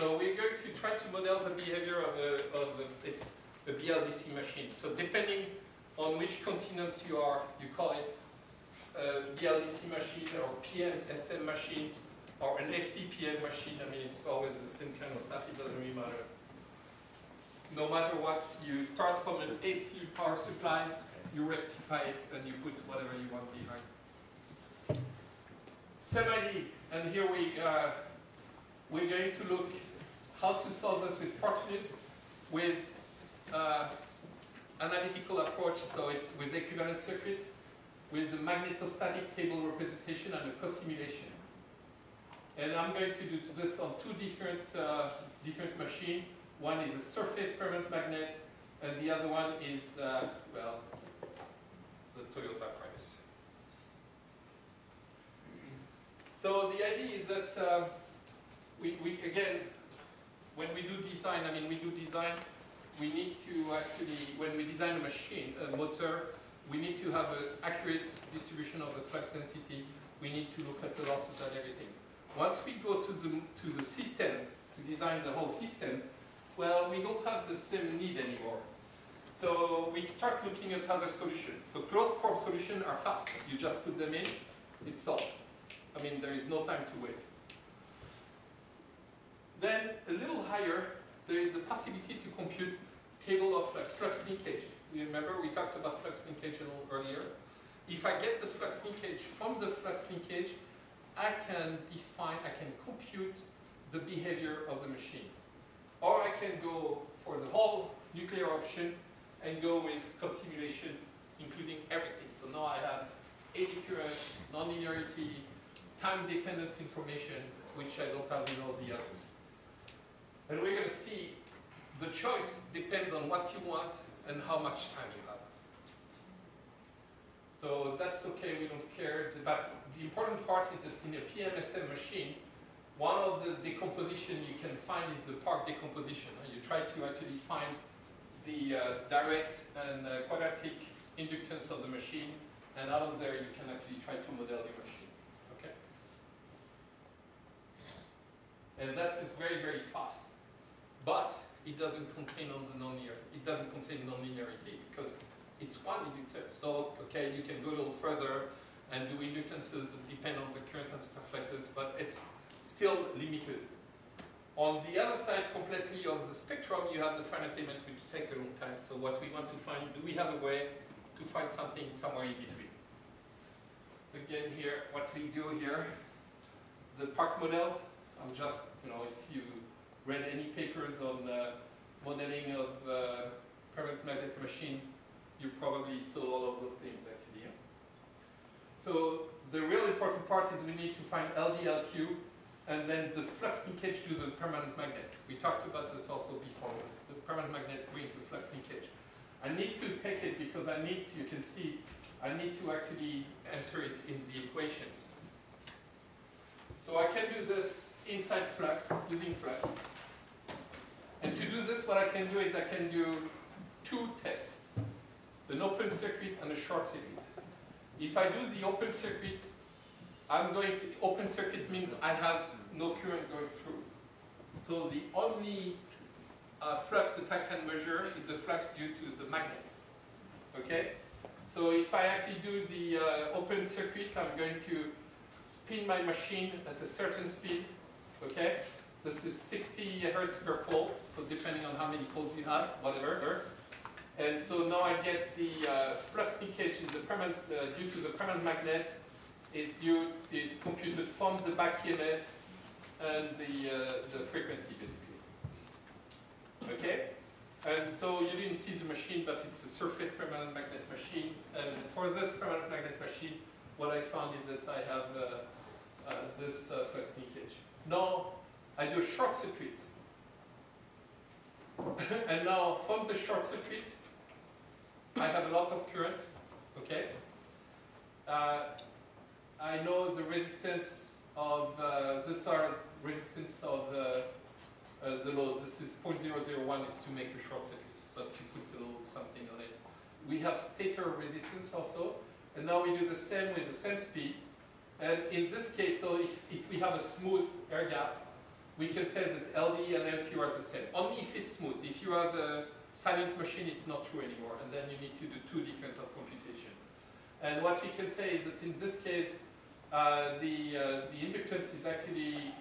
So we're going to try to model the behavior of a BLDC machine. So depending on which continent you are, you call it a BLDC machine or PMSM machine or an SCPM machine. I mean, it's always the same kind of stuff. It doesn't really matter. No matter what, you start from an AC power supply, you rectify it, and you put whatever you want behind. Same idea, and here we're going to look how to solve this with Portunus with analytical approach, so it's with equivalent circuit, with a magnetostatic table representation and a co-simulation. And I'm going to do this on two different machines. One is a surface permanent magnet, and the other one is, well, the Toyota Prius. So the idea is that again, when we do design, we need to actually, when we design a machine, a motor, we need to have an accurate distribution of the flux density. We need to look at the losses and everything. Once we go to the system, to design the whole system, well, we don't have the same need anymore. So we start looking at other solutions. So closed form solutions are fast. You just put them in, it's solved. I mean, there is no time to wait. Then, a little higher, there is the possibility to compute table of flux linkage. You remember we talked about flux linkage a little earlier. If I get the flux linkage from the flux linkage, I can compute the behavior of the machine. Or I can go for the whole nuclear option and go with co-simulation, including everything. So now I have eddy current, nonlinearity, time-dependent information, which I don't have in all the others. And we're going to see the choice depends on what you want and how much time you have. So that's okay, we don't care. But the important part is that in a PMSM machine, one of the decomposition you can find is the part decomposition. You try to actually find the direct and quadratic inductance of the machine, and out of there you can actually try to model your machine. Okay? And that is very, very fast. But it doesn't contain nonlinearity because it's one inductor. So, okay, you can go a little further and do inductances that depend on the current and stuff like this, but it's still limited. On the other side completely of the spectrum, you have the finite element, which take a long time. So what we want to find, do we have a way to find something somewhere in between? So again here, what we do here, the park models, I'm just, if you read any papers on modeling of permanent magnet machine, you probably saw all of those things actually. Yeah? So the real important part is we need to find LD, LQ, and then the flux linkage to the permanent magnet. We talked about this also before. The permanent magnet brings the flux linkage. I need to take it because I need to, you can see, I need to actually enter it in the equations. So I can do this inside flux, using flux. And to do this, what I can do is I can do two tests. An open circuit and a short circuit. If I do the open circuit, open circuit means I have no current going through. So the only flux that I can measure is the flux due to the magnet. Okay? So if I actually do the open circuit, I'm going to spin my machine at a certain speed. Okay? This is 60 Hertz per pole, so depending on how many poles you have, whatever. And so now I get the flux linkage in the permanent, due to the permanent magnet is computed from the back EMF and the frequency basically. Okay? And so you didn't see the machine, but it's a surface permanent magnet machine. And for this permanent magnet machine, what I found is that I have this flux linkage. Now I do a short circuit. And now from the short circuit, I have a lot of current, okay? I know the resistance of, these are resistance of the load. This is 0.001, it's to make a short circuit, but you put a little something on it. We have stator resistance also, and now we do the same with the same speed. And in this case, so if we have a smooth air gap, we can say that LD and LQ are the same. Only if it's smooth. If you have a silent machine, it's not true anymore, and then you need to do two different of computation. And what we can say is that in this case, the inductance is actually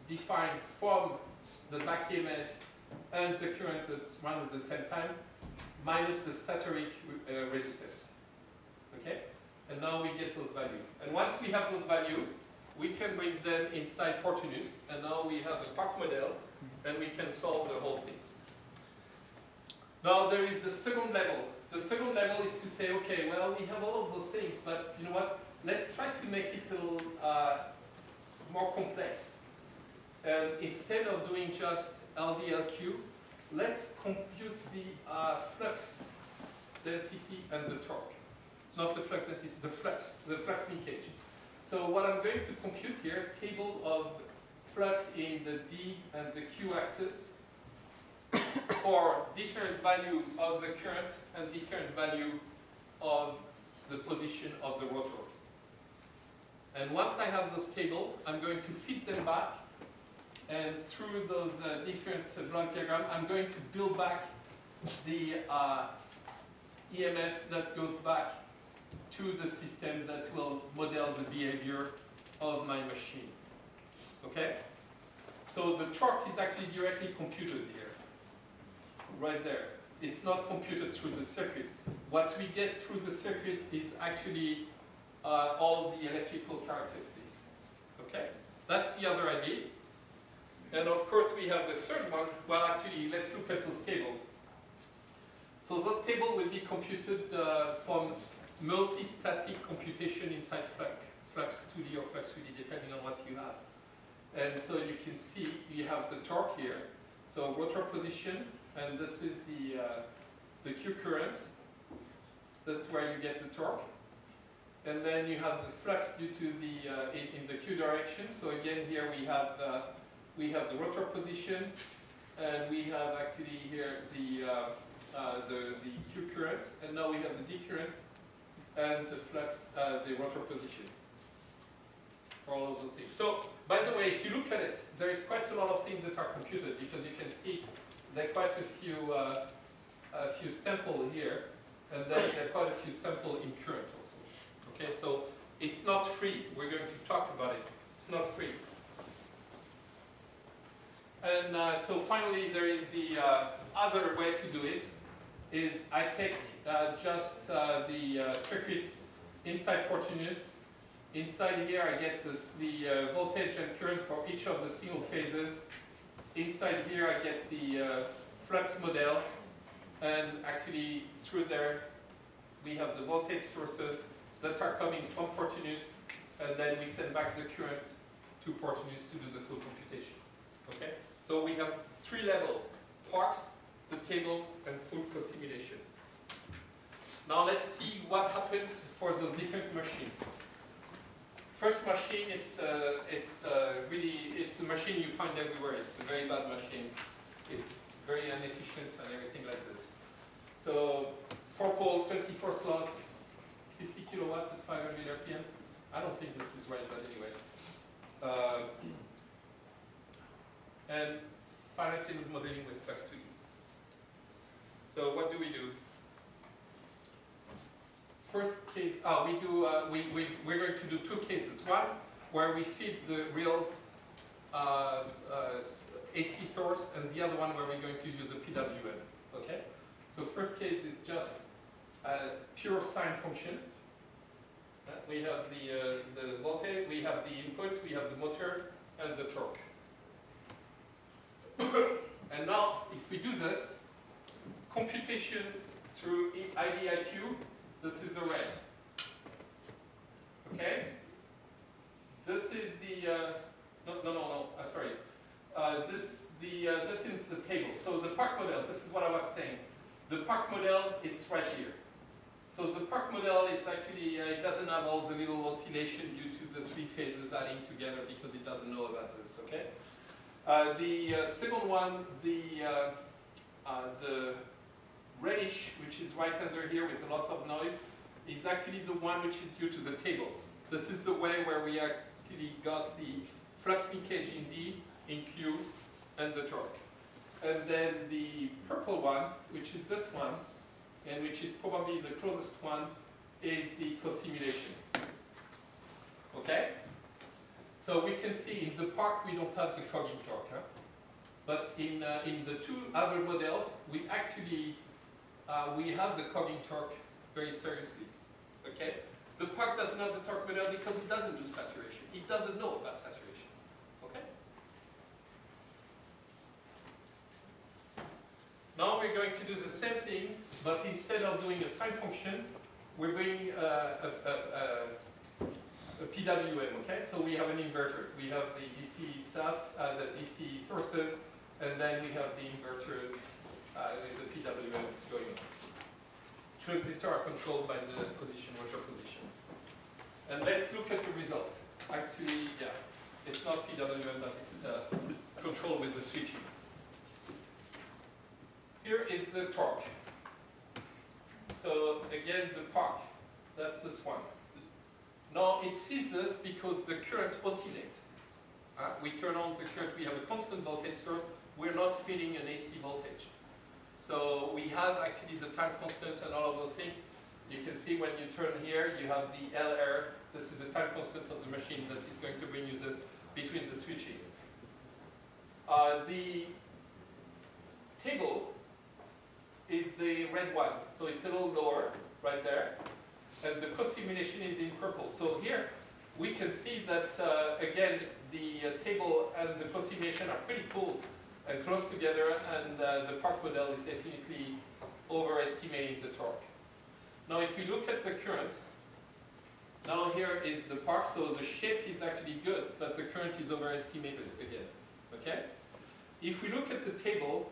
defined from the back EMF and the current that run at the same time, minus the statoric resistance. Okay? And now we get those values. And once we have those values, we can bring them inside Portunus, and now we have a park model, and we can solve the whole thing. Now there is the second level. The second level is to say, okay, well, we have all of those things, but you know what? Let's try to make it a little more complex. And instead of doing just LDLQ, let's compute the flux density and the torque. Not the flux density, the flux linkage. So what I'm going to compute here, table of flux in the D and the Q axis for different value of the current and different value of the position of the rotor. And once I have those tables, I'm going to feed them back, and through those different block diagrams, I'm going to build back the EMF that goes back to the system that will model the behavior of my machine. Okay? So the torque is actually directly computed here, right there. It's not computed through the circuit. What we get through the circuit is actually all of the electrical characteristics. Okay? That's the other idea. And of course we have the third one. Well, actually, let's look at those tables. So those tables will be computed from multi-static computation inside Flux 2D or Flux 3D, depending on what you have. And so you can see you have the torque here. So rotor position, and this is the Q current. That's where you get the torque. And then you have the flux due to the in the Q direction. So again, here we have the rotor position, and we have actually here the Q current, and now we have the D current and the flux, the rotor position for all of those things. So, by the way, if you look at it, there is quite a lot of things that are computed, because you can see there are quite a few samples here, and then there are quite a few samples in current also. Okay, so it's not free. We're going to talk about it. It's not free. And so finally, there is the other way to do it. Is I take just the circuit inside Portunus. Inside here, I get the voltage and current for each of the single phases. Inside here, I get the flux model. And actually, through there, we have the voltage sources that are coming from Portunus. And then we send back the current to Portunus to do the full computation. Okay? So we have three levels: parks, the table, and full co-simulation. Now let's see what happens for those different machines. First machine, it's a machine you find everywhere. It's a very bad machine. It's very inefficient and everything like this. So 4 poles, 24 slots, 50 kilowatts at 500 RPM. I don't think this is right, but anyway. And finite element modeling with Flux 2D. So what do? First case, we're going to do two cases. One, where we feed the real AC source, and the other one where we're going to use a PWM. Okay? So first case is just a pure sine function. We have the voltage, we have the input, we have the motor, and the torque. And now, if we do this, computation through IDIQ, this is a red. Okay? This is the, sorry. This is the table. So the park model, this is what I was saying. The park model, it's right here. So the park model is actually, it doesn't have all the little oscillation due to the three phases adding together, because it doesn't know about this, okay? The second one, the reddish, which is right under here with a lot of noise, is actually the one which is due to the table. This is the way where we actually got the flux linkage in D in Q and the torque. And then the purple one, which is this one, and which is probably the closest one, is the co-simulation. Okay? So we can see in the park we don't have the cogging torque. Huh? But in the two other models, we actually we have the cogging torque very seriously. Okay? The park doesn't have the torque model because it doesn't do saturation. It doesn't know about saturation. Okay? Now we're going to do the same thing, but instead of doing a sine function, we're doing a PWM, okay? So we have an inverter. We have the DC stuff, the DC sources, and then we have the inverter with the PWM going on. Transistors are controlled by the position, rotor position. And let's look at the result. Actually, yeah, it's not PWM, but it's controlled with the switching. Here is the torque. So again, the park, that's this one. Now it sees this because the current oscillates. We turn on the current, we have a constant voltage source, we're not feeding an AC voltage. So we have actually the time constant and all of those things. You can see when you turn here, you have the LR. This is the time constant of the machine that is going to bring you this between the switching. The table is the red one, so it's a little lower right there. And the co-simulation is in purple. So here we can see that, again, the table and the co-simulation are pretty cool and close together, and the park model is definitely overestimating the torque. Now if we look at the current, now here is the park, so the shape is actually good, but the current is overestimated again, okay? If we look at the table,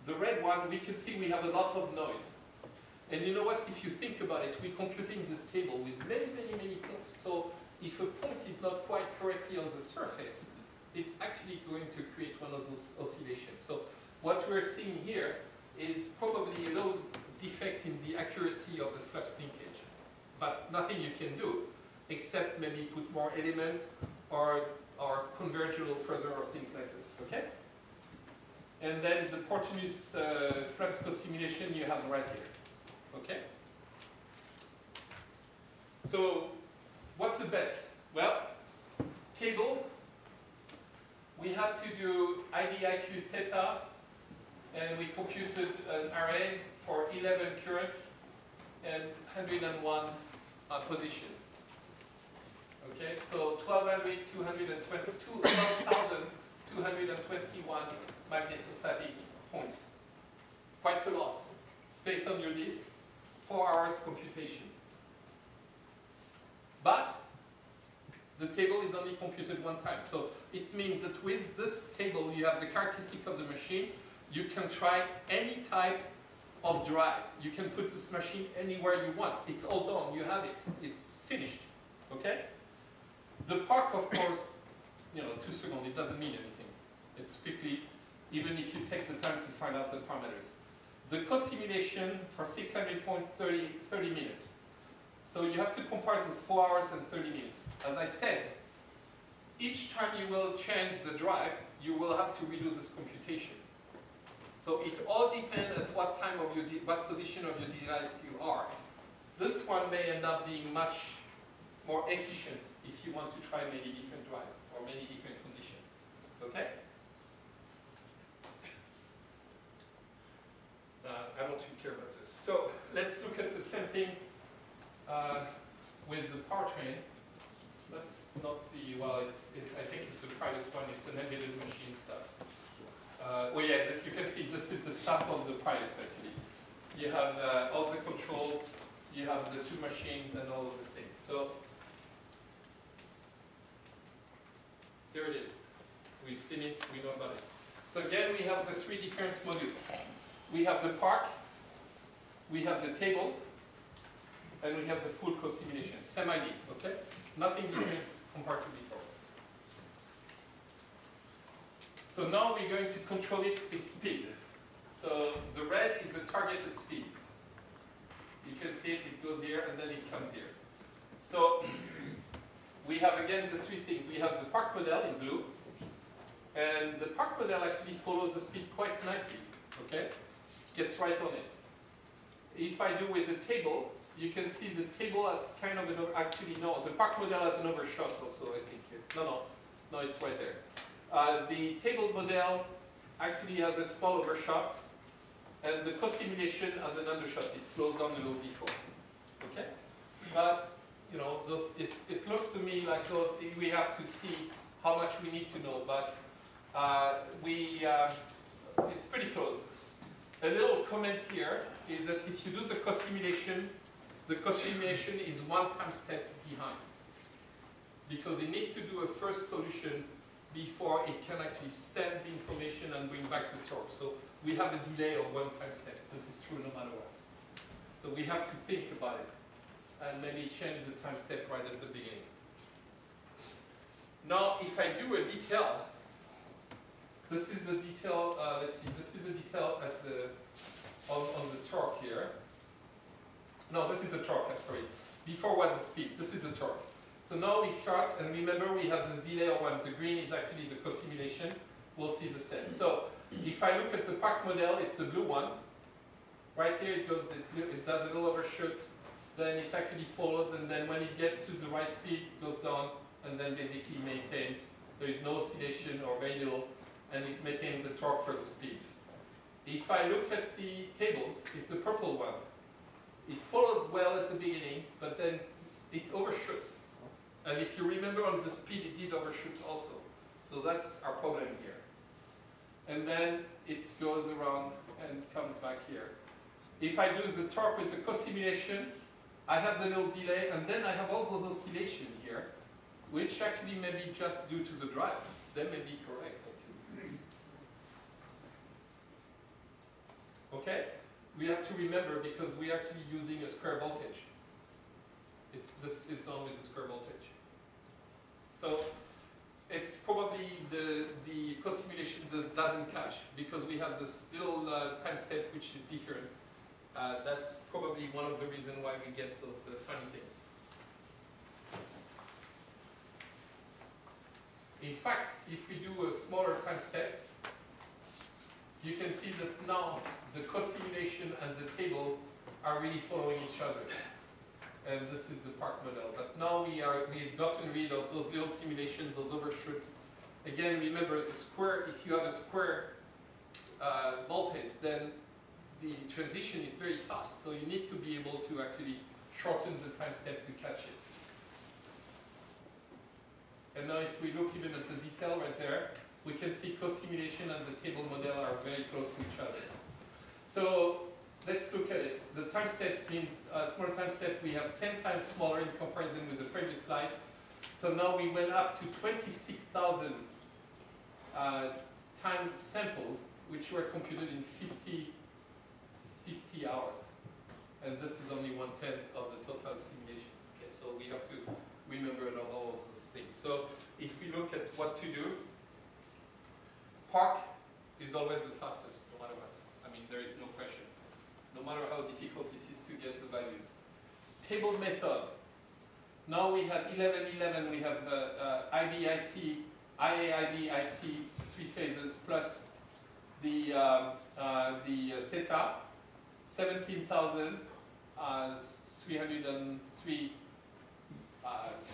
the red one, we can see we have a lot of noise. And you know what, if you think about it, we're computing this table with many, many, many points. So if a point is not quite correctly on the surface, it's actually going to create one of those oscillations. So what we're seeing here is probably a little defect in the accuracy of the flux linkage. But nothing you can do, except maybe put more elements or converge a little further or things like this, okay? And then the Portunus flux co-simulation you have right here. Okay? So, what's the best? Well, table, we had to do IDIQ theta, and we computed an array for 11 current and 101 position. Okay, so 12,221 magnetostatic points. Quite a lot. Space on your disk. 4 hours computation. But the table is only computed one time. So it means that with this table, you have the characteristic of the machine. You can try any type of drive. You can put this machine anywhere you want. It's all done. You have it. It's finished. Okay? The park, of course, 2 seconds, it doesn't mean anything. It's quickly, even if you take the time to find out the parameters. The co-simulation for 600 points, 30 minutes. So you have to compare this 4 hours and 30 minutes. As I said, each time you will change the drive, you will have to redo this computation. So it all depends at what time of what position of your device you are. This one may end up being much more efficient if you want to try many different drives or many different conditions. Okay? I don't really care about this. So let's look at the same thing with the powertrain. Let's not see, well, I think it's the Prius one, it's an embedded machine stuff. Oh yeah, you can see this is the stuff of the Prius actually. You have all the control, you have the 2 machines and all of the things. So there it is. We've seen it, we know about it. So again, we have the 3 different modules. We have the park, we have the tables, and we have the full co-simulation. Same idea, okay? Nothing different compared to before. So now we're going to control its speed. So the red is the targeted speed. You can see it, it goes here, and then it comes here. So we have again the 3 things. We have the park model in blue, And the park model actually follows the speed quite nicely, okay? Gets right on it. If I do with a table, you can see the table has kind of an, actually no, the park model has an overshot also, I think. No, it's right there. The table model actually has a small overshot, and the co-simulation has an undershot. It slows down a little before, okay? But, you know, it looks to me like those, we have to see how much we need to know, but it's pretty close. A little comment here is that if you do the co-simulation is 1 time step behind. Because you need to do a first solution before it can actually send the information and bring back the torque. So we have a delay of 1 time step. This is true no matter what. So we have to think about it and maybe change the time step right at the beginning. Now, if I do a detail, this is a detail, let's see, this is a detail at on the torque here. No, this is a torque, I'm sorry. Before was the speed, this is the torque. So now we start, and remember we have this delay of 1. The green is actually the co-simulation. We'll see the same. So if I look at the park model, it's the blue one. Right here it goes, it does a little overshoot, then it actually follows, and then when it gets to the right speed, it goes down, and then basically maintains. There is no oscillation or very little, and it maintains the torque for the speed. If I look at the tables, it's the purple one. It follows well at the beginning, but then it overshoots. And if you remember on the speed, it did overshoot also. So that's our problem here. And then it goes around and comes back here. If I do the torque with the co-simulation, I have the little delay, and then I have all those oscillations here, which actually may be just due to the drive. They may be correct, actually. Okay? We have to remember because we're actually using a square voltage. This is done with a square voltage. So it's probably the co-simulation that doesn't catch because we have this little time step which is different. That's probably one of the reasons why we get those funny things. In fact, if we do a smaller time step, you can see that now the co-simulation and the table are really following each other. And this is the park model. But now we've gotten rid of those little simulations, those overshoot. Again, remember, it's a square. If you have a square voltage, then the transition is very fast. So you need to be able to actually shorten the time step to catch it. And now if we look even at the detail right there, we can see co-simulation and the table model are very close to each other. So let's look at it. The time step means smaller time step. We have 10 times smaller in comparison with the previous slide. So now we went up to 26,000 time samples, which were computed in 50 hours. And this is only 1/10 of the total simulation. Okay, so we have to remember all of those things. So if we look at what to do, park is always the fastest, no matter what. I mean, there is no question. No matter how difficult it is to get the values. Table method. Now we have 1111, we have IBIC, IAIB-IC, 3 phases, plus the theta, 17,303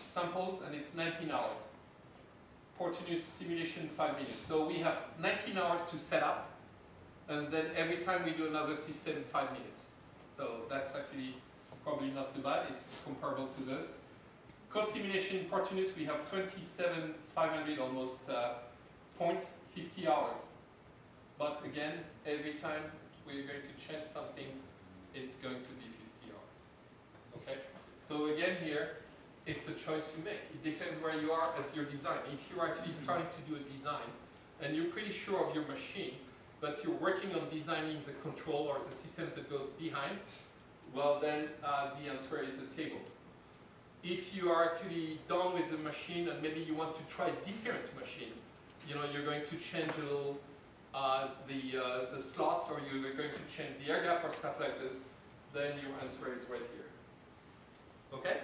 samples, and it's 19 hours. Portunus simulation 5 minutes. So we have 19 hours to set up, and then every time we do another system, 5 minutes. So that's actually probably not too bad. It's comparable to this. Co-simulation in Portunus, we have 27,500 almost point, 50 hours. But again, every time we're going to change something, it's going to be 50 hours. Okay? So again here, it's a choice you make. It depends where you are at your design. If you're actually starting to do a design, and you're pretty sure of your machine, but you're working on designing the control or the system that goes behind, well then the answer is a table. If you are actually done with the machine and maybe you want to try a different machine, you know, you're going to change a little the slot, or you're going to change the air gap or stuff like this, then your answer is right here. Okay?